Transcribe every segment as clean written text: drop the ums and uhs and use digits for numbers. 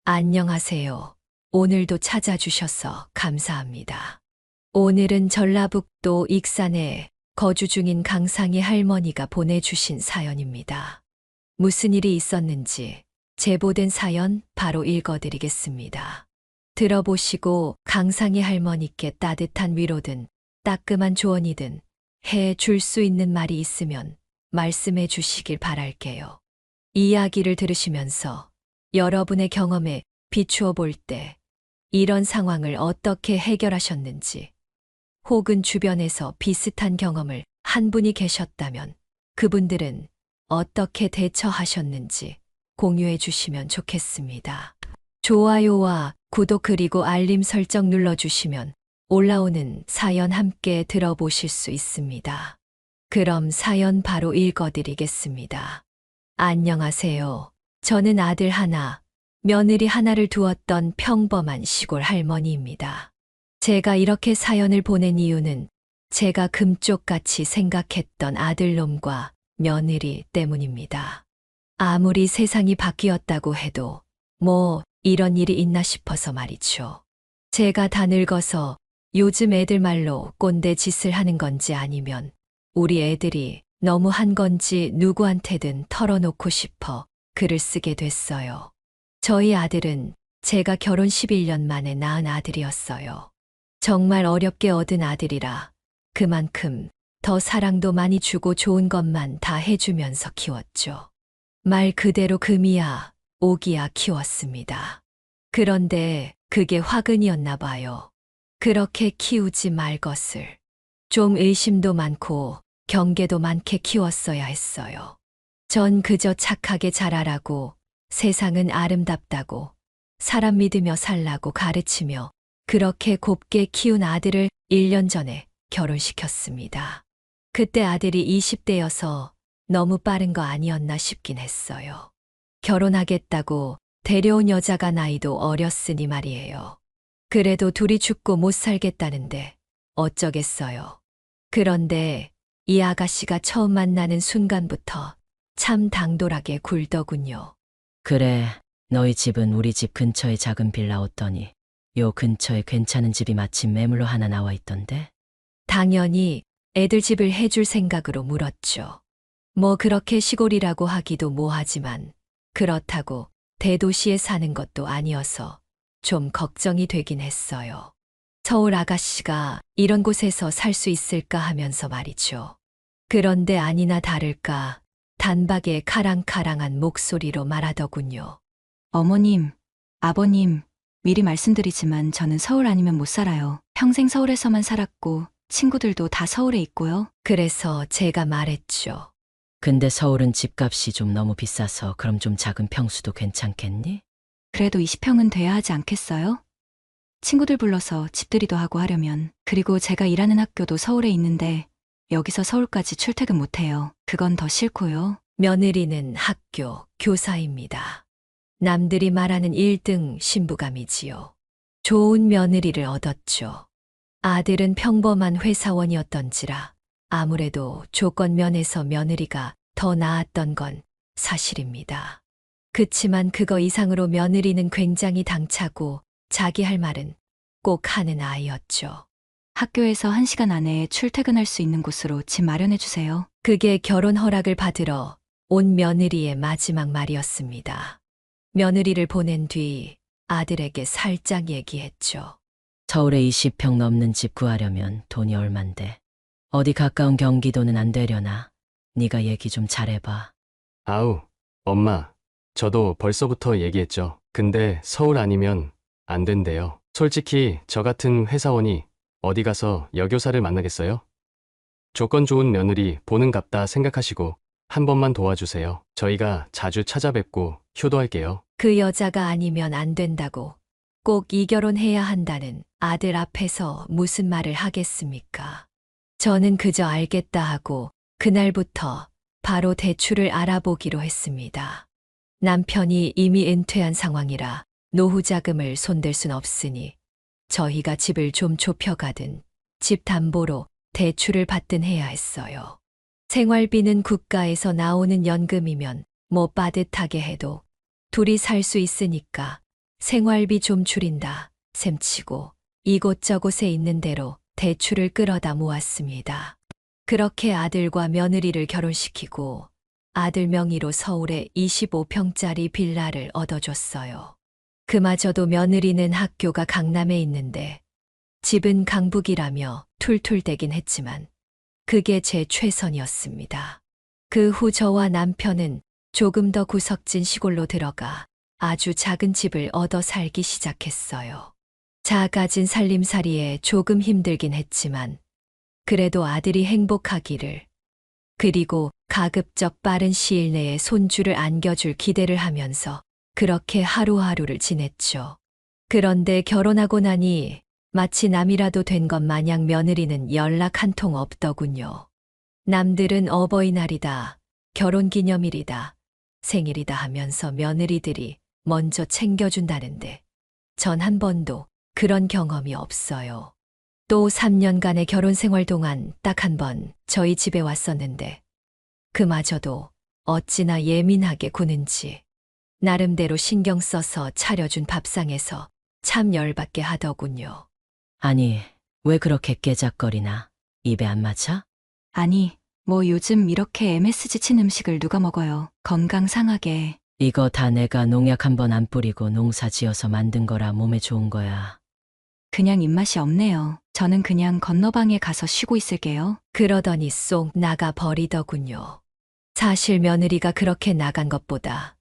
안녕하세요. 오늘도 찾아주셔서 감사합니다. 오늘은 전라북도 익산에 거주 중인 강상희 할머니가 보내주신 사연입니다. 무슨 일이 있었는지 제보된 사연 바로 읽어드리겠습니다. 들어보시고 강상희 할머니께 따뜻한 위로든 따끔한 조언이든 해 줄 수 있는 말이 있으면 말씀해 주시길 바랄게요. 이야기를 들으시면서 여러분의 경험에 비추어 볼 때 이런 상황을 어떻게 해결하셨는지, 혹은 주변에서 비슷한 경험을 한 분이 계셨다면 그분들은 어떻게 대처하셨는지 공유해 주시면 좋겠습니다. 좋아요와 구독 그리고 알림 설정 눌러주시면 올라오는 사연 함께 들어보실 수 있습니다. 그럼 사연 바로 읽어드리겠습니다. 안녕하세요. 저는 아들 하나, 며느리 하나를 두었던 평범한 시골 할머니입니다. 제가 이렇게 사연을 보낸 이유는 제가 금쪽같이 생각했던 아들놈과 며느리 때문입니다. 아무리 세상이 바뀌었다고 해도 이런 일이 있나 싶어서 말이죠. 제가 다 늙어서 요즘 애들 말로 꼰대 짓을 하는 건지 아니면 우리 애들이 너무 한 건지 누구한테든 털어놓고 싶어 글을 쓰게 됐어요. 저희 아들은 제가 결혼 11년 만에 낳은 아들이었어요. 정말 어렵게 얻은 아들이라 그만큼 더 사랑도 많이 주고 좋은 것만 다 해주면서 키웠죠. 말 그대로 금이야 오기야 키웠습니다. 그런데 그게 화근이었나 봐요. 그렇게 키우지 말 것을. 좀 의심도 많고 경계도 많게 키웠어야 했어요. 전 그저 착하게 자라라고, 세상은 아름답다고, 사람 믿으며 살라고 가르치며 그렇게 곱게 키운 아들을 1년 전에 결혼시켰습니다. 그때 아들이 20대여서 너무 빠른 거 아니었나 싶긴 했어요. 결혼하겠다고 데려온 여자가 나이도 어렸으니 말이에요. 그래도 둘이 죽고 못 살겠다는데 어쩌겠어요. 그런데 이 아가씨가 처음 만나는 순간부터 참 당돌하게 굴더군요. 그래, 너희 집은 우리 집 근처에 작은 빌라 얻더니 요 근처에 괜찮은 집이 마침 매물로 하나 나와 있던데? 당연히 애들 집을 해줄 생각으로 물었죠. 그렇게 시골이라고 하기도 뭐하지만 그렇다고 대도시에 사는 것도 아니어서 좀 걱정이 되긴 했어요. 서울 아가씨가 이런 곳에서 살 수 있을까 하면서 말이죠. 그런데 아니나 다를까 단박에 카랑카랑한 목소리로 말하더군요. 어머님, 아버님, 미리 말씀드리지만 저는 서울 아니면 못 살아요. 평생 서울에서만 살았고 친구들도 다 서울에 있고요. 그래서 제가 말했죠. 근데 서울은 집값이 좀 너무 비싸서 그럼 좀 작은 평수도 괜찮겠니? 그래도 20평은 돼야 하지 않겠어요? 친구들 불러서 집들이도 하고 하려면. 그리고 제가 일하는 학교도 서울에 있는데 여기서 서울까지 출퇴근 못 해요. 그건 더 싫고요. 며느리는 학교 교사입니다. 남들이 말하는 1등 신부감이지요. 좋은 며느리를 얻었죠. 아들은 평범한 회사원이었던지라 아무래도 조건 면에서 며느리가 더 나았던 건 사실입니다. 그치만 그거 이상으로 며느리는 굉장히 당차고 자기 할 말은 꼭 하는 아이였죠. 학교에서 1시간 안에 출퇴근할 수 있는 곳으로 집 마련해 주세요. 그게 결혼 허락을 받으러 온 며느리의 마지막 말이었습니다. 며느리를 보낸 뒤 아들에게 살짝 얘기했죠. 서울에 20평 넘는 집 구하려면 돈이 얼만데. 어디 가까운 경기도는 안 되려나? 네가 얘기 좀 잘해봐. 아우, 엄마. 저도 벌써부터 얘기했죠. 근데 서울 아니면 안 된대요. 솔직히 저 같은 회사원이 어디 가서 여교사를 만나겠어요? 조건 좋은 며느리 보는 갑다 생각하시고 한 번만 도와주세요. 저희가 자주 찾아뵙고 효도할게요. 그 여자가 아니면 안 된다고 꼭 이 결혼해야 한다는 아들 앞에서 무슨 말을 하겠습니까? 저는 그저 알겠다 하고 그날부터 바로 대출을 알아보기로 했습니다. 남편이 이미 은퇴한 상황이라 노후 자금을 손댈 순 없으니 저희가 집을 좀 좁혀가든 집 담보로 대출을 받든 해야 했어요. 생활비는 국가에서 나오는 연금이면 빠듯하게 해도 둘이 살 수 있으니까 생활비 좀 줄인다 셈치고 이곳저곳에 있는 대로 대출을 끌어다 모았습니다. 그렇게 아들과 며느리를 결혼시키고 아들 명의로 서울에 25평짜리 빌라를 얻어줬어요. 그마저도 며느리는 학교가 강남에 있는데 집은 강북이라며 툴툴대긴 했지만 그게 제 최선이었습니다. 그 후 저와 남편은 조금 더 구석진 시골로 들어가 아주 작은 집을 얻어 살기 시작했어요. 작아진 살림살이에 조금 힘들긴 했지만 그래도 아들이 행복하기를, 그리고 가급적 빠른 시일 내에 손주를 안겨줄 기대를 하면서 그렇게 하루하루를 지냈죠. 그런데 결혼하고 나니 마치 남이라도 된 것 마냥 며느리는 연락 한 통 없더군요. 남들은 어버이날이다, 결혼기념일이다, 생일이다 하면서 며느리들이 먼저 챙겨준다는데 전 한 번도 그런 경험이 없어요. 또 3년간의 결혼 생활 동안 딱 한 번 저희 집에 왔었는데 그마저도 어찌나 예민하게 구는지 나름대로 신경 써서 차려준 밥상에서 참 열받게 하더군요. 아니, 왜 그렇게 깨작거리나? 입에 안 맞아? 아니, 뭐 요즘 이렇게 MSG 친 음식을 누가 먹어요. 건강 상하게. 이거 다 내가 농약 한 번 안 뿌리고 농사 지어서 만든 거라 몸에 좋은 거야. 그냥 입맛이 없네요. 저는 그냥 건너방에 가서 쉬고 있을게요. 그러더니 쏙 나가 버리더군요. 사실 며느리가 그렇게 나간 것보다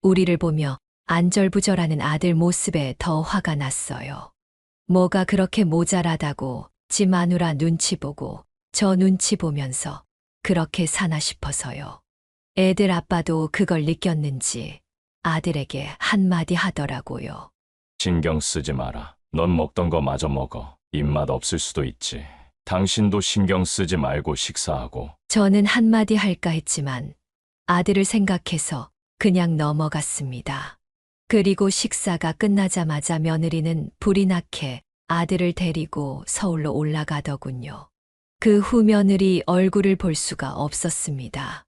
우리를 보며 안절부절하는 아들 모습에 더 화가 났어요. 뭐가 그렇게 모자라다고 지 마누라 눈치 보고 저 눈치 보면서 그렇게 사나 싶어서요. 애들 아빠도 그걸 느꼈는지 아들에게 한마디 하더라고요. 신경 쓰지 마라. 넌 먹던 거 마저 먹어. 입맛 없을 수도 있지. 당신도 신경 쓰지 말고 식사하고. 저는 한마디 할까 했지만 아들을 생각해서 그냥 넘어갔습니다. 그리고 식사가 끝나자마자 며느리는 불이 나게 아들을 데리고 서울로 올라가더군요. 그 후 며느리 얼굴을 볼 수가 없었습니다.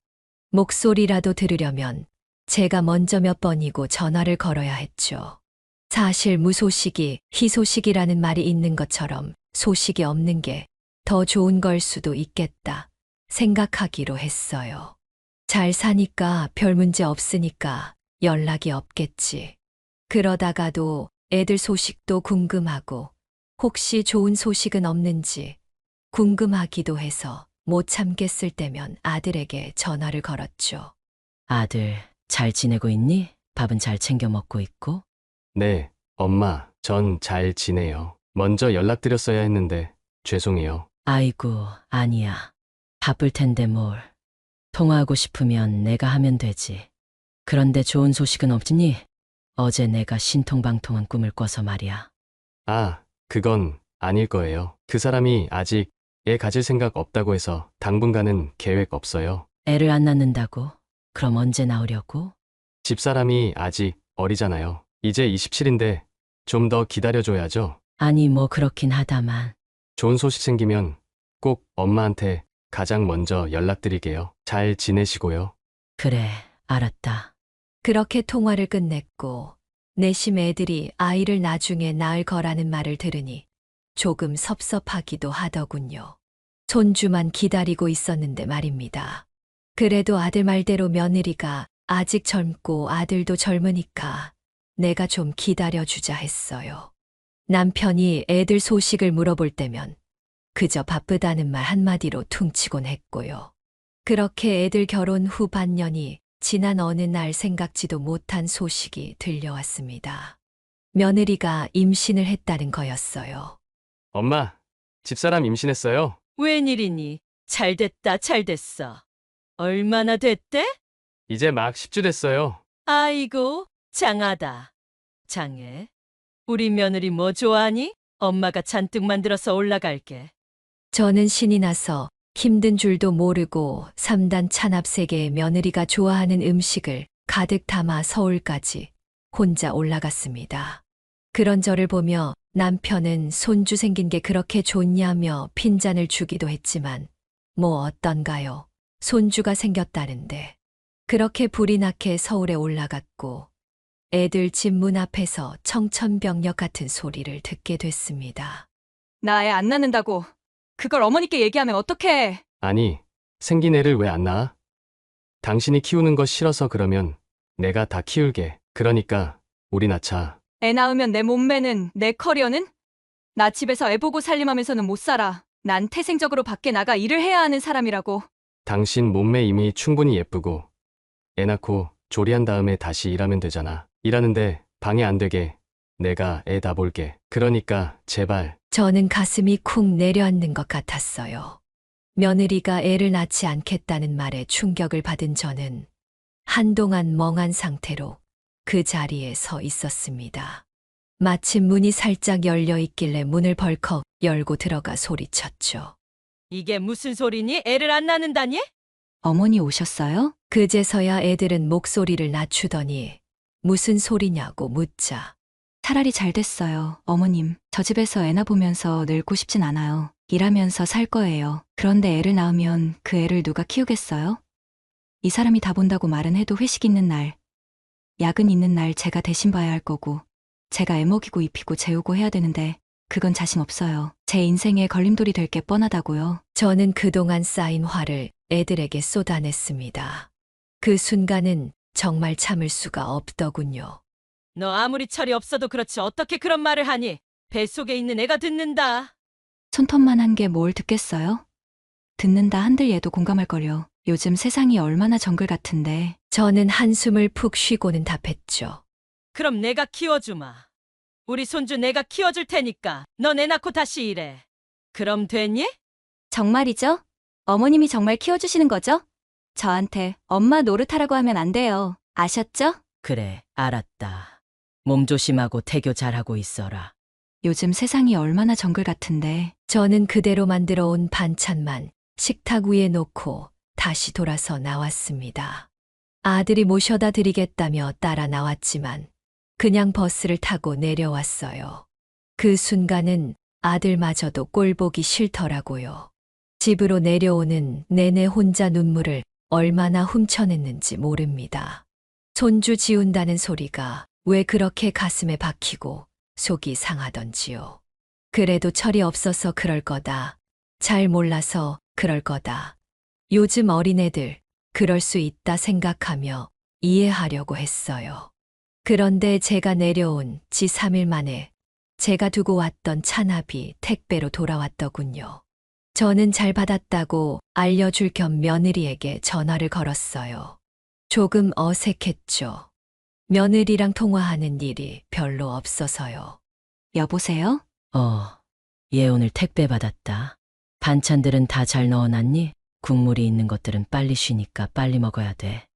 목소리라도 들으려면 제가 먼저 몇 번이고 전화를 걸어야 했죠. 사실 무소식이 희소식이라는 말이 있는 것처럼 소식이 없는 게 더 좋은 걸 수도 있겠다 생각하기로 했어요. 잘 사니까 별 문제 없으니까 연락이 없겠지. 그러다가도 애들 소식도 궁금하고 혹시 좋은 소식은 없는지 궁금하기도 해서 못 참겠을 때면 아들에게 전화를 걸었죠. 아들, 잘 지내고 있니? 밥은 잘 챙겨 먹고 있고? 네, 엄마, 전 잘 지내요. 먼저 연락드렸어야 했는데 죄송해요. 아이고, 아니야. 바쁠 텐데 뭘. 통화하고 싶으면 내가 하면 되지. 그런데 좋은 소식은 없니? 어제 내가 신통방통한 꿈을 꿔서 말이야. 아, 그건 아닐 거예요. 그 사람이 아직 애 가질 생각 없다고 해서 당분간은 계획 없어요. 애를 안 낳는다고? 그럼 언제 나오려고? 집사람이 아직 어리잖아요. 이제 27인데 좀 더 기다려줘야죠. 아니, 뭐 그렇긴 하다만. 좋은 소식 생기면 꼭 엄마한테 가장 먼저 연락드릴게요. 잘 지내시고요. 그래, 알았다. 그렇게 통화를 끝냈고 내심 애들이 아이를 나중에 낳을 거라는 말을 들으니 조금 섭섭하기도 하더군요. 손주만 기다리고 있었는데 말입니다. 그래도 아들 말대로 며느리가 아직 젊고 아들도 젊으니까 내가 좀 기다려주자 했어요. 남편이 애들 소식을 물어볼 때면 그저 바쁘다는 말 한마디로 퉁치곤 했고요. 그렇게 애들 결혼 후 반년이 지난 어느 날 생각지도 못한 소식이 들려왔습니다. 며느리가 임신을 했다는 거였어요. 엄마, 집사람 임신했어요. 웬일이니? 잘 됐다, 잘 됐어. 얼마나 됐대? 이제 막 10주 됐어요. 아이고, 장하다. 장해. 우리 며느리 뭐 좋아하니? 엄마가 잔뜩 만들어서 올라갈게. 저는 신이 나서 힘든 줄도 모르고 3단 찬압 세계의 며느리가 좋아하는 음식을 가득 담아 서울까지 혼자 올라갔습니다. 그런 저를 보며 남편은 손주 생긴 게 그렇게 좋냐며 핀잔을 주기도 했지만 뭐 어떤가요? 손주가 생겼다는데. 그렇게 불이 나게 서울에 올라갔고 애들 집 문 앞에서 청천벽력 같은 소리를 듣게 됐습니다. 나 애 안 낳는다고. 그걸 어머니께 얘기하면 어떡해. 아니, 생긴 애를 왜 안 낳아? 당신이 키우는 거 싫어서 그러면 내가 다 키울게. 그러니까 우리 낳자. 애 낳으면 내 몸매는, 내 커리어는? 나 집에서 애 보고 살림하면서는 못 살아. 난 태생적으로 밖에 나가 일을 해야 하는 사람이라고. 당신 몸매 이미 충분히 예쁘고 애 낳고 조리한 다음에 다시 일하면 되잖아. 일하는데 방해 안 되게 내가 애 다 볼게. 그러니까 제발. 저는 가슴이 쿵 내려앉는 것 같았어요. 며느리가 애를 낳지 않겠다는 말에 충격을 받은 저는 한동안 멍한 상태로 그 자리에 서 있었습니다. 마침 문이 살짝 열려 있길래 문을 벌컥 열고 들어가 소리쳤죠. 이게 무슨 소리니? 애를 안 낳는다니? 어머니 오셨어요? 그제서야 애들은 목소리를 낮추더니 무슨 소리냐고 묻자. 차라리 잘 됐어요. 어머님, 저 집에서 애나 보면서 늙고 싶진 않아요. 일하면서 살 거예요. 그런데 애를 낳으면 그 애를 누가 키우겠어요? 이 사람이 다 본다고 말은 해도 회식 있는 날, 야근 있는 날 제가 대신 봐야 할 거고, 제가 애 먹이고 입히고 재우고 해야 되는데 그건 자신 없어요. 제 인생에 걸림돌이 될 게 뻔하다고요. 저는 그동안 쌓인 화를 애들에게 쏟아냈습니다. 그 순간은 정말 참을 수가 없더군요. 너 아무리 철이 없어도 그렇지 어떻게 그런 말을 하니? 뱃속에 있는 애가 듣는다. 손톱만 한 게 뭘 듣겠어요? 듣는다 한들 얘도 공감할 거려. 요즘 세상이 얼마나 정글 같은데. 저는 한숨을 푹 쉬고는 답했죠. 그럼 내가 키워주마. 우리 손주 내가 키워줄 테니까 넌 애 낳고 다시 일해. 그럼 됐니? 정말이죠? 어머님이 정말 키워주시는 거죠? 저한테 엄마 노릇하라고 하면 안 돼요. 아셨죠? 그래, 알았다. 몸 조심하고 태교 잘하고 있어라. 요즘 세상이 얼마나 정글 같은데. 저는 그대로 만들어 온 반찬만 식탁 위에 놓고 다시 돌아서 나왔습니다. 아들이 모셔다 드리겠다며 따라 나왔지만 그냥 버스를 타고 내려왔어요. 그 순간은 아들마저도 꼴보기 싫더라고요. 집으로 내려오는 내내 혼자 눈물을 얼마나 훔쳐냈는지 모릅니다. 손주 지운다는 소리가 왜 그렇게 가슴에 박히고 속이 상하던지요. 그래도 철이 없어서 그럴 거다. 잘 몰라서 그럴 거다. 요즘 어린애들 그럴 수 있다 생각하며 이해하려고 했어요. 그런데 제가 내려온 지 3일 만에 제가 두고 왔던 차납이 택배로 돌아왔더군요. 저는 잘 받았다고 알려줄 겸 며느리에게 전화를 걸었어요. 조금 어색했죠. 며느리랑 통화하는 일이 별로 없어서요. 여보세요? 얘 오늘 택배 받았다. 반찬들은 다 잘 넣어놨니? 국물이 있는 것들은 빨리 쉬니까 빨리 먹어야 돼.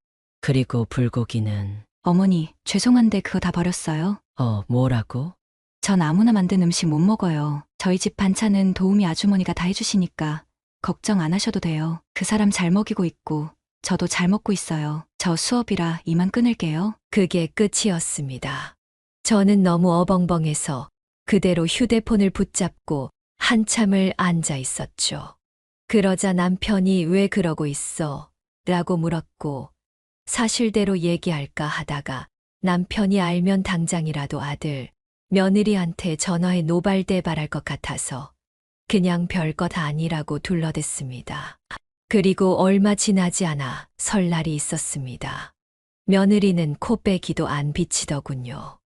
그리고 불고기는 어머니, 죄송한데 그거 다 버렸어요. 뭐라고? 전 아무나 만든 음식 못 먹어요. 저희 집 반찬은 도우미 아주머니가 다 해주시니까 걱정 안 하셔도 돼요. 그 사람 잘 먹이고 있고 저도 잘 먹고 있어요. 저 수업이라 이만 끊을게요. 그게 끝이었습니다. 저는 너무 어벙벙해서 그대로 휴대폰을 붙잡고 한참을 앉아 있었죠. 그러자 남편이 왜 그러고 있어? 라고 물었고 사실대로 얘기할까 하다가 남편이 알면 당장이라도 아들, 며느리한테 전화해 노발대발할 것 같아서 그냥 별것 아니라고 둘러댔습니다. 그리고 얼마 지나지 않아 설날이 있었습니다. 며느리는 코빼기도 안 비치더군요.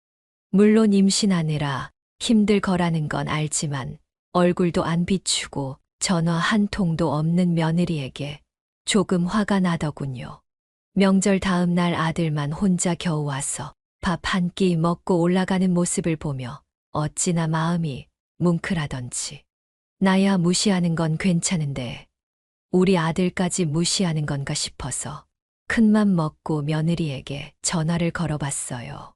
물론 임신하느라 힘들 거라는 건 알지만 얼굴도 안 비추고 전화 한 통도 없는 며느리에게 조금 화가 나더군요. 명절 다음 날 아들만 혼자 겨우 와서 밥 한 끼 먹고 올라가는 모습을 보며 어찌나 마음이 뭉클하던지. 나야 무시하는 건 괜찮은데 우리 아들까지 무시하는 건가 싶어서 큰맘 먹고 며느리에게 전화를 걸어봤어요.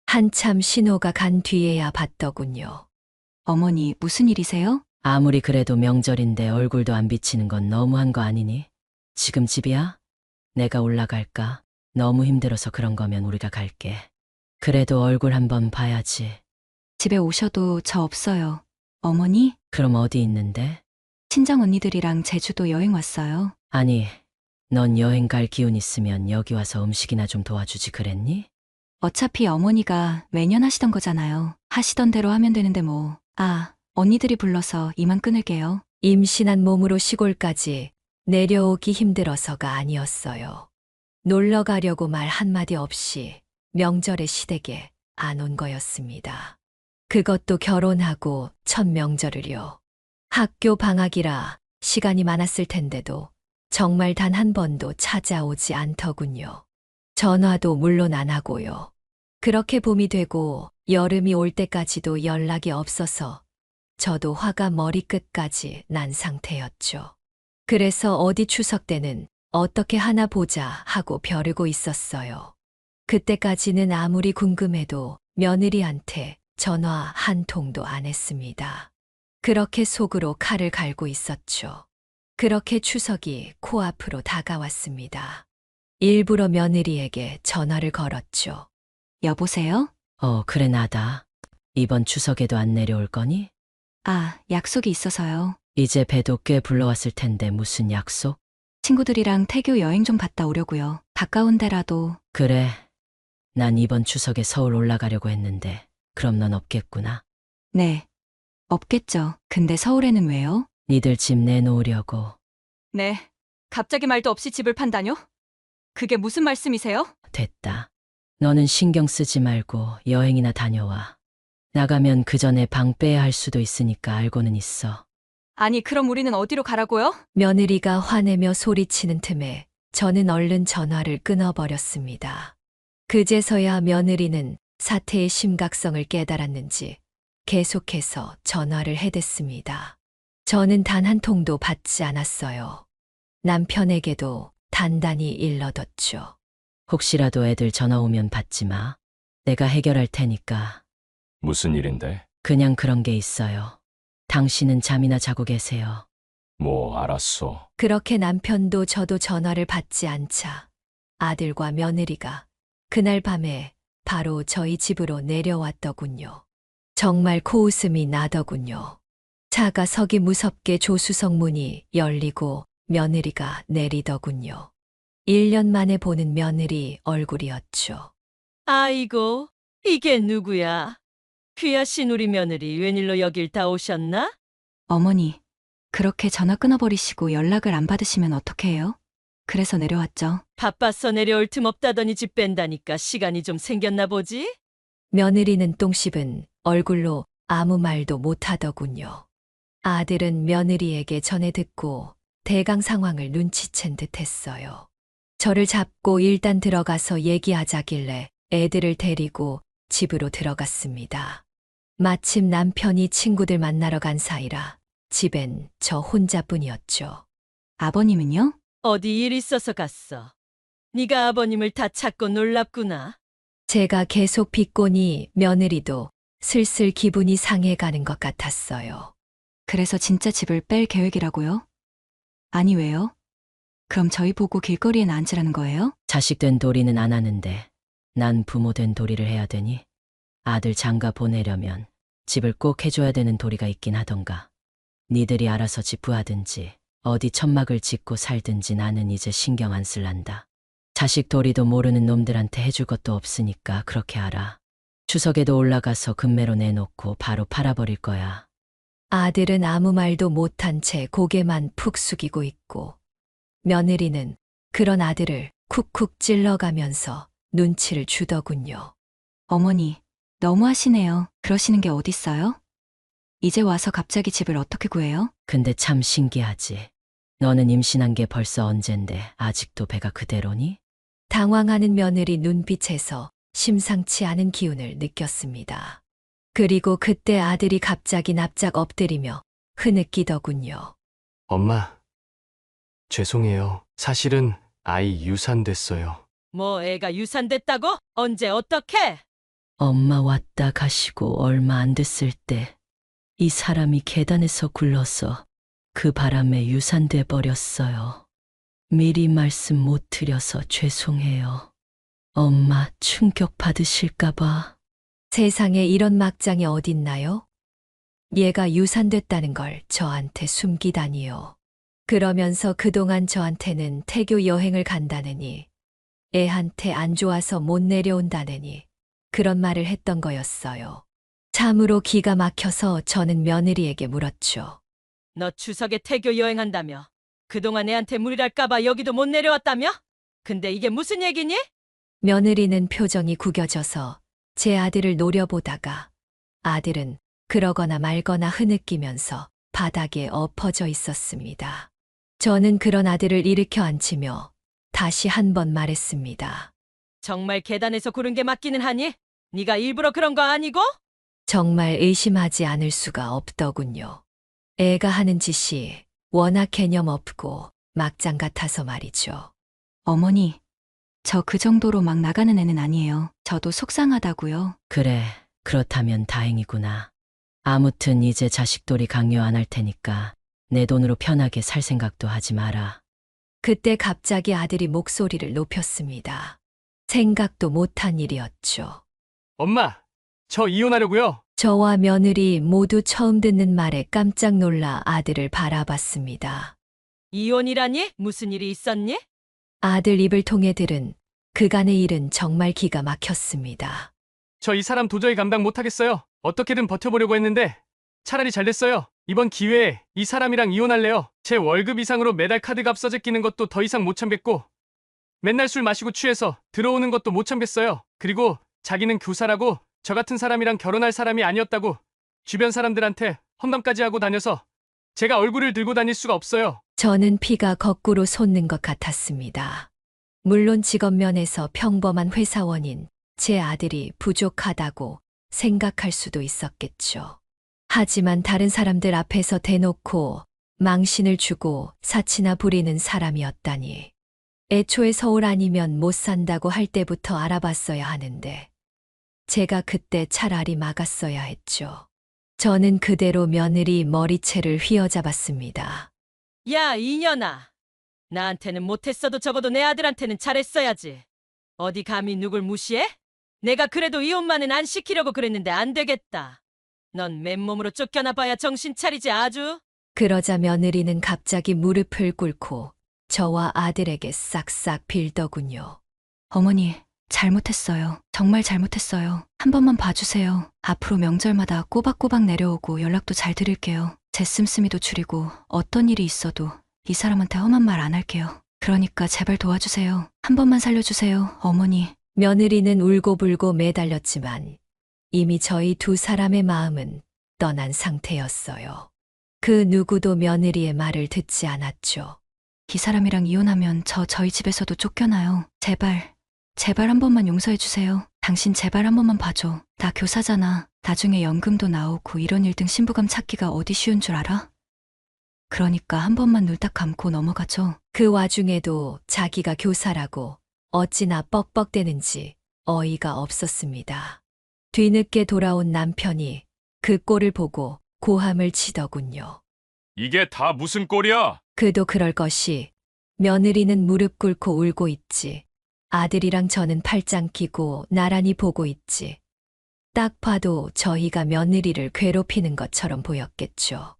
한참 신호가 간 뒤에야 받더군요. 어머니, 무슨 일이세요? 아무리 그래도 명절인데 얼굴도 안 비치는 건 너무한 거 아니니? 지금 집이야? 내가 올라갈까? 너무 힘들어서 그런 거면 우리가 갈게. 그래도 얼굴 한번 봐야지. 집에 오셔도 저 없어요. 어머니? 그럼 어디 있는데? 친정 언니들이랑 제주도 여행 왔어요. 아니, 넌 여행 갈 기운 있으면 여기 와서 음식이나 좀 도와주지 그랬니? 어차피 어머니가 매년 하시던 거잖아요. 하시던 대로 하면 되는데 뭐. 아, 언니들이 불러서 이만 끊을게요. 임신한 몸으로 시골까지 내려오기 힘들어서가 아니었어요. 놀러 가려고 말 한마디 없이 명절에 시댁에 안 온 거였습니다. 그것도 결혼하고 첫 명절을요. 학교 방학이라 시간이 많았을 텐데도 정말 단 한 번도 찾아오지 않더군요. 전화도 물론 안 하고요. 그렇게 봄이 되고 여름이 올 때까지도 연락이 없어서 저도 화가 머리끝까지 난 상태였죠. 그래서 어디 추석 때는 어떻게 하나 보자 하고 벼르고 있었어요. 그때까지는 아무리 궁금해도 며느리한테 전화 한 통도 안 했습니다. 그렇게 속으로 칼을 갈고 있었죠. 그렇게 추석이 코앞으로 다가왔습니다. 일부러 며느리에게 전화를 걸었죠. 여보세요? 그래, 나다. 이번 추석에도 안 내려올 거니? 아, 약속이 있어서요. 이제 배도 꽤 불러왔을 텐데 무슨 약속? 친구들이랑 태교 여행 좀 갔다 오려고요. 가까운 데라도. 그래. 난 이번 추석에 서울 올라가려고 했는데 그럼 넌 없겠구나. 네. 없겠죠. 근데 서울에는 왜요? 니들 집 내놓으려고. 네. 갑자기 말도 없이 집을 판다뇨? 그게 무슨 말씀이세요? 됐다. 너는 신경 쓰지 말고 여행이나 다녀와. 나가면 그 전에 방 빼야 할 수도 있으니까 알고는 있어. 아니, 그럼 우리는 어디로 가라고요? 며느리가 화내며 소리치는 틈에 저는 얼른 전화를 끊어버렸습니다. 그제서야 며느리는 사태의 심각성을 깨달았는지 계속해서 전화를 해댔습니다. 저는 단 한 통도 받지 않았어요. 남편에게도 단단히 일러뒀죠. 혹시라도 애들 전화 오면 받지 마. 내가 해결할 테니까. 무슨 일인데? 그냥 그런 게 있어요. 당신은 잠이나 자고 계세요. 뭐 알았어. 그렇게 남편도 저도 전화를 받지 않자 아들과 며느리가 그날 밤에 바로 저희 집으로 내려왔더군요. 정말 코웃음이 나더군요. 차가 서기 무섭게 조수석 문이 열리고 며느리가 내리더군요. 1년 만에 보는 며느리 얼굴이었죠. 아이고, 이게 누구야? 귀하신 우리 며느리 웬일로 여길 다 오셨나? 어머니, 그렇게 전화 끊어버리시고 연락을 안 받으시면 어떡해요? 그래서 내려왔죠. 바빠서 내려올 틈 없다더니 집 뺀다니까 시간이 좀 생겼나 보지? 며느리는 똥 씹은 얼굴로 아무 말도 못하더군요. 아들은 며느리에게 전해 듣고 대강 상황을 눈치챈 듯 했어요. 저를 잡고 일단 들어가서 얘기하자길래 애들을 데리고 집으로 들어갔습니다. 마침 남편이 친구들 만나러 간 사이라 집엔 저 혼자뿐이었죠. 아버님은요? 어디 일 있어서 갔어. 네가 아버님을 다 찾고 놀랍구나. 제가 계속 비꼬니 며느리도 슬슬 기분이 상해가는 것 같았어요. 그래서 진짜 집을 뺄 계획이라고요? 아니, 왜요? 그럼 저희 보고 길거리에 앉으라는 거예요? 자식 된 도리는 안 하는데 난 부모 된 도리를 해야 되니? 아들 장가 보내려면 집을 꼭 해줘야 되는 도리가 있긴 하던가. 니들이 알아서 집부하든지 어디 천막을 짓고 살든지 나는 이제 신경 안 쓸란다. 자식 도리도 모르는 놈들한테 해줄 것도 없으니까 그렇게 알아. 추석에도 올라가서 금매로 내놓고 바로 팔아버릴 거야. 아들은 아무 말도 못한 채 고개만 푹 숙이고 있고 며느리는 그런 아들을 쿡쿡 찔러가면서 눈치를 주더군요. 어머니, 너무하시네요. 그러시는 게 어딨어요? 이제 와서 갑자기 집을 어떻게 구해요? 근데 참 신기하지. 너는 임신한 게 벌써 언젠데 아직도 배가 그대로니? 당황하는 며느리 눈빛에서 심상치 않은 기운을 느꼈습니다. 그리고 그때 아들이 갑자기 납작 엎드리며 흐느끼더군요. 엄마, 죄송해요. 사실은 아이 유산됐어요. 뭐 애가 유산됐다고? 언제 어떻게? 엄마 왔다 가시고 얼마 안 됐을 때 이 사람이 계단에서 굴러서 그 바람에 유산돼 버렸어요. 미리 말씀 못 드려서 죄송해요. 엄마 충격 받으실까봐. 세상에 이런 막장이 어딨나요? 얘가 유산됐다는 걸 저한테 숨기다니요. 그러면서 그동안 저한테는 태교 여행을 간다느니 애한테 안 좋아서 못 내려온다느니 그런 말을 했던 거였어요. 참으로 기가 막혀서 저는 며느리에게 물었죠. 너 추석에 태교 여행한다며? 그동안 애한테 무리랄까봐 여기도 못 내려왔다며? 근데 이게 무슨 얘기니? 며느리는 표정이 구겨져서 제 아들을 노려보다가 아들은 그러거나 말거나 흐느끼면서 바닥에 엎어져 있었습니다. 저는 그런 아들을 일으켜 앉히며 다시 한 번 말했습니다. 정말 계단에서 구른 게 맞기는 하니? 네가 일부러 그런 거 아니고? 정말 의심하지 않을 수가 없더군요. 애가 하는 짓이 워낙 개념 없고 막장 같아서 말이죠. 어머니, 저 그 정도로 막 나가는 애는 아니에요. 저도 속상하다고요. 그래, 그렇다면 다행이구나. 아무튼 이제 자식돌이 강요 안 할 테니까 내 돈으로 편하게 살 생각도 하지 마라. 그때 갑자기 아들이 목소리를 높였습니다. 생각도 못한 일이었죠. 엄마, 저 이혼하려고요. 저와 며느리 모두 처음 듣는 말에 깜짝 놀라 아들을 바라봤습니다. 이혼이라니? 무슨 일이 있었니? 아들 입을 통해 들은 그간의 일은 정말 기가 막혔습니다. 저 이 사람 도저히 감당 못하겠어요. 어떻게든 버텨보려고 했는데 차라리 잘 됐어요. 이번 기회에 이 사람이랑 이혼할래요. 제 월급 이상으로 매달 카드값 써제 끼는 것도 더 이상 못 참겠고 맨날 술 마시고 취해서 들어오는 것도 못 참겠어요. 그리고 자기는 교사라고 저 같은 사람이랑 결혼할 사람이 아니었다고 주변 사람들한테 험담까지 하고 다녀서 제가 얼굴을 들고 다닐 수가 없어요. 저는 피가 거꾸로 솟는 것 같았습니다. 물론 직업면에서 평범한 회사원인 제 아들이 부족하다고 생각할 수도 있었겠죠. 하지만 다른 사람들 앞에서 대놓고 망신을 주고 사치나 부리는 사람이었다니. 애초에 서울 아니면 못 산다고 할 때부터 알아봤어야 하는데 제가 그때 차라리 막았어야 했죠. 저는 그대로 며느리 머리채를 휘어잡았습니다. 야, 이년아. 나한테는 못했어도 적어도 내 아들한테는 잘했어야지. 어디 감히 누굴 무시해? 내가 그래도 이혼만은 안 시키려고 그랬는데 안 되겠다. 넌 맨몸으로 쫓겨나 봐야 정신 차리지 아주. 그러자 며느리는 갑자기 무릎을 꿇고 저와 아들에게 싹싹 빌더군요. 어머니, 잘못했어요. 정말 잘못했어요. 한 번만 봐주세요. 앞으로 명절마다 꼬박꼬박 내려오고 연락도 잘 드릴게요. 제 씀씀이도 줄이고 어떤 일이 있어도 이 사람한테 험한 말 안 할게요. 그러니까 제발 도와주세요. 한 번만 살려주세요, 어머니. 며느리는 울고불고 매달렸지만 이미 저희 두 사람의 마음은 떠난 상태였어요. 그 누구도 며느리의 말을 듣지 않았죠. 이 사람이랑 이혼하면 저희 집에서도 쫓겨나요. 제발 한 번만 용서해주세요. 당신 제발 한 번만 봐줘. 나 교사잖아. 나중에 연금도 나오고 이런 1등 신부감 찾기가 어디 쉬운 줄 알아? 그러니까 한 번만 눈 딱 감고 넘어가죠. 그 와중에도 자기가 교사라고 어찌나 뻑뻑대는지 어이가 없었습니다. 뒤늦게 돌아온 남편이 그 꼴을 보고 고함을 치더군요. 이게 다 무슨 꼴이야? 그도 그럴 것이 며느리는 무릎 꿇고 울고 있지. 아들이랑 저는 팔짱 끼고 나란히 보고 있지. 딱 봐도 저희가 며느리를 괴롭히는 것처럼 보였겠죠.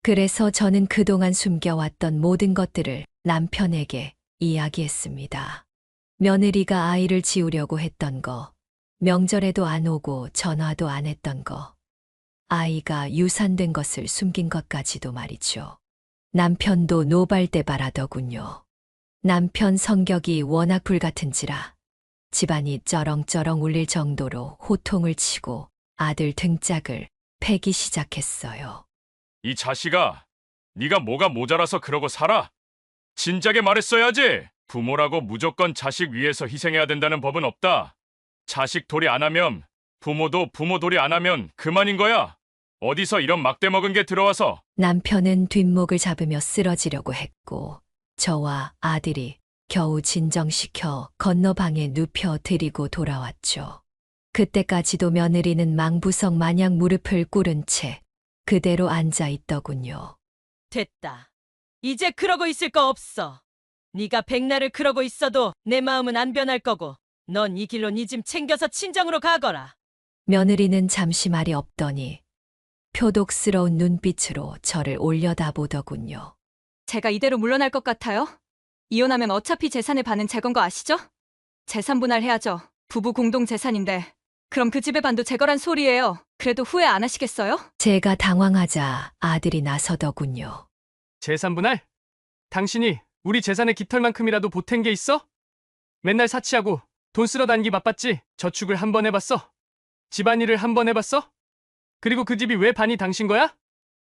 그래서 저는 그동안 숨겨왔던 모든 것들을 남편에게 이야기했습니다. 며느리가 아이를 지우려고 했던 거, 명절에도 안 오고 전화도 안 했던 거, 아이가 유산된 것을 숨긴 것까지도 말이죠. 남편도 노발대발하더군요. 남편 성격이 워낙 불같은지라 집안이 쩌렁쩌렁 울릴 정도로 호통을 치고 아들 등짝을 패기 시작했어요. 이 자식아, 네가 뭐가 모자라서 그러고 살아? 진작에 말했어야지. 부모라고 무조건 자식 위해서 희생해야 된다는 법은 없다. 자식 도리 안 하면 부모도 부모 도리 안 하면 그만인 거야. 어디서 이런 막대 먹은 게 들어와서. 남편은 뒷목을 잡으며 쓰러지려고 했고 저와 아들이 겨우 진정시켜 건너방에 눕혀 드리고 돌아왔죠. 그때까지도 며느리는 망부석 마냥 무릎을 꿇은 채 그대로 앉아 있더군요. 됐다. 이제 그러고 있을 거 없어. 네가 백날을 그러고 있어도 내 마음은 안 변할 거고 넌 이 길로 네 짐 챙겨서 친정으로 가거라. 며느리는 잠시 말이 없더니 표독스러운 눈빛으로 저를 올려다보더군요. 제가 이대로 물러날 것 같아요? 이혼하면 어차피 재산의 반은 제 건 거 아시죠? 재산 분할해야죠. 부부 공동 재산인데 그럼 그 집의 반도 제 거란 소리예요. 그래도 후회 안 하시겠어요? 제가 당황하자 아들이 나서더군요. 재산분할? 당신이 우리 재산의 깃털만큼이라도 보탠 게 있어? 맨날 사치하고 돈 쓸어 다니기 바빴지? 저축을 한 번 해봤어? 집안일을 한 번 해봤어? 그리고 그 집이 왜 반이 당신 거야?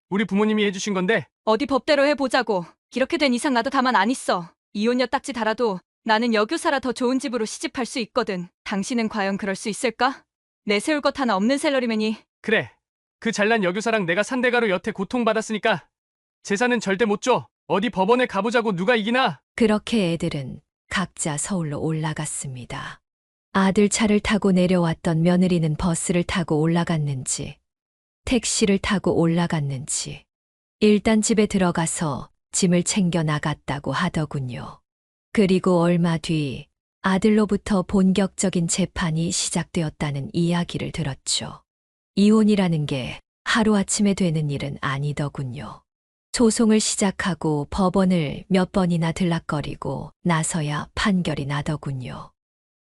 우리 부모님이 해주신 건데. 어디 법대로 해보자고. 이렇게 된 이상 나도 다만 안 있어. 이혼녀 딱지 달아도 나는 여교사라 더 좋은 집으로 시집할 수 있거든. 당신은 과연 그럴 수 있을까? 내세울 것 하나 없는 샐러리맨이. 그래, 그 잘난 여교사랑 내가 산대가로 여태 고통받았으니까 재산은 절대 못 줘. 어디 법원에 가보자고. 누가 이기나? 그렇게 애들은 각자 서울로 올라갔습니다. 아들 차를 타고 내려왔던 며느리는 버스를 타고 올라갔는지, 택시를 타고 올라갔는지, 일단 집에 들어가서 짐을 챙겨 나갔다고 하더군요. 그리고 얼마 뒤 아들로부터 본격적인 재판이 시작되었다는 이야기를 들었죠. 이혼이라는 게 하루아침에 되는 일은 아니더군요. 소송을 시작하고 법원을 몇 번이나 들락거리고 나서야 판결이 나더군요.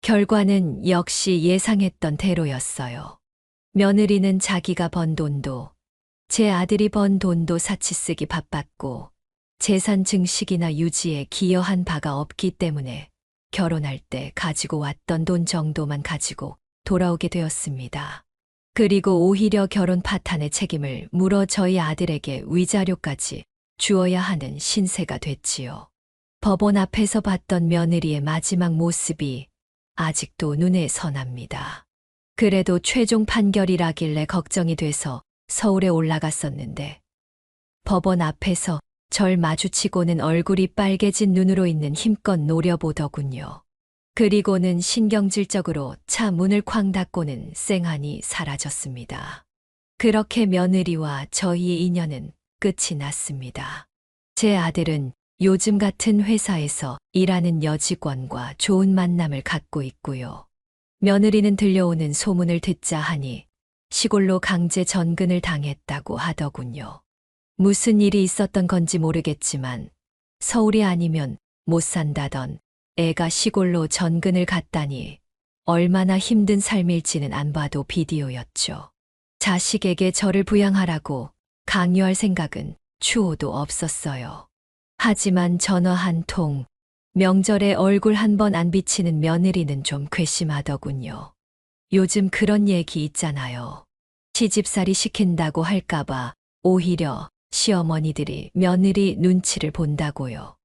결과는 역시 예상했던 대로였어요. 며느리는 자기가 번 돈도, 제 아들이 번 돈도 사치 쓰기 바빴고 재산 증식이나 유지에 기여한 바가 없기 때문에 결혼할 때 가지고 왔던 돈 정도만 가지고 돌아오게 되었습니다. 그리고 오히려 결혼 파탄의 책임을 물어 저희 아들에게 위자료까지 주어야 하는 신세가 됐지요. 법원 앞에서 봤던 며느리의 마지막 모습이 아직도 눈에 선합니다. 그래도 최종 판결이라길래 걱정이 돼서 서울에 올라갔었는데 법원 앞에서 절 마주치고는 얼굴이 빨개진 눈으로 있는 힘껏 노려보더군요. 그리고는 신경질적으로 차 문을 쾅 닫고는 쌩하니 사라졌습니다. 그렇게 며느리와 저희의 인연은 끝이 났습니다. 제 아들은 요즘 같은 회사에서 일하는 여직원과 좋은 만남을 갖고 있고요. 며느리는 들려오는 소문을 듣자 하니 시골로 강제 전근을 당했다고 하더군요. 무슨 일이 있었던 건지 모르겠지만 서울이 아니면 못 산다던 애가 시골로 전근을 갔다니 얼마나 힘든 삶일지는 안 봐도 비디오였죠. 자식에게 저를 부양하라고 강요할 생각은 추호도 없었어요. 하지만 전화 한 통, 명절에 얼굴 한 번 안 비치는 며느리는 좀 괘씸하더군요. 요즘 그런 얘기 있잖아요. 시집살이 시킨다고 할까봐 오히려 시어머니들이 며느리 눈치를 본다고요.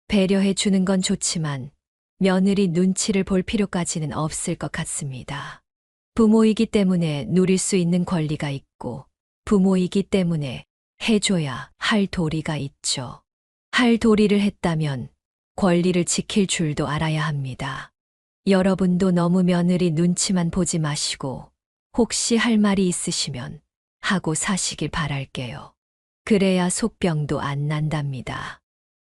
배려해 주는 건 좋지만 며느리 눈치를 볼 필요까지는 없을 것 같습니다. 부모이기 때문에 누릴 수 있는 권리가 있고 부모이기 때문에 해줘야 할 도리가 있죠. 할 도리를 했다면 권리를 지킬 줄도 알아야 합니다. 여러분도 너무 며느리 눈치만 보지 마시고 혹시 할 말이 있으시면 하고 사시길 바랄게요. 그래야 속병도 안 난답니다.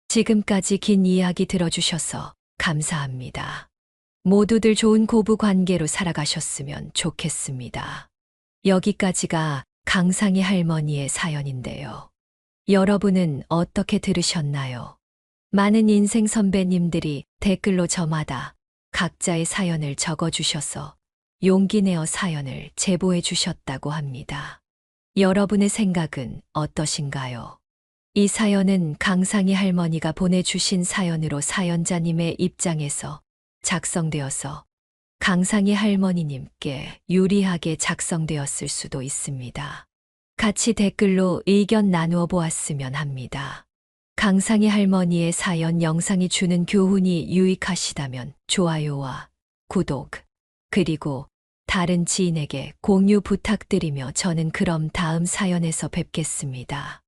지금까지 긴 이야기 들어주셔서 감사합니다. 모두들 좋은 고부 관계로 살아가셨으면 좋겠습니다. 여기까지가 강상희 할머니의 사연인데요. 여러분은 어떻게 들으셨나요? 많은 인생 선배님들이 댓글로 저마다 각자의 사연을 적어주셔서 용기 내어 사연을 제보해 주셨다고 합니다. 여러분의 생각은 어떠신가요? 이 사연은 강상희 할머니가 보내주신 사연으로 사연자님의 입장에서 작성되어서 강상희 할머니님께 유리하게 작성되었을 수도 있습니다. 같이 댓글로 의견 나누어 보았으면 합니다. 강상희 할머니의 사연 영상이 주는 교훈이 유익하시다면 좋아요와 구독, 그리고 다른 지인에게 공유 부탁드리며 저는 그럼 다음 사연에서 뵙겠습니다.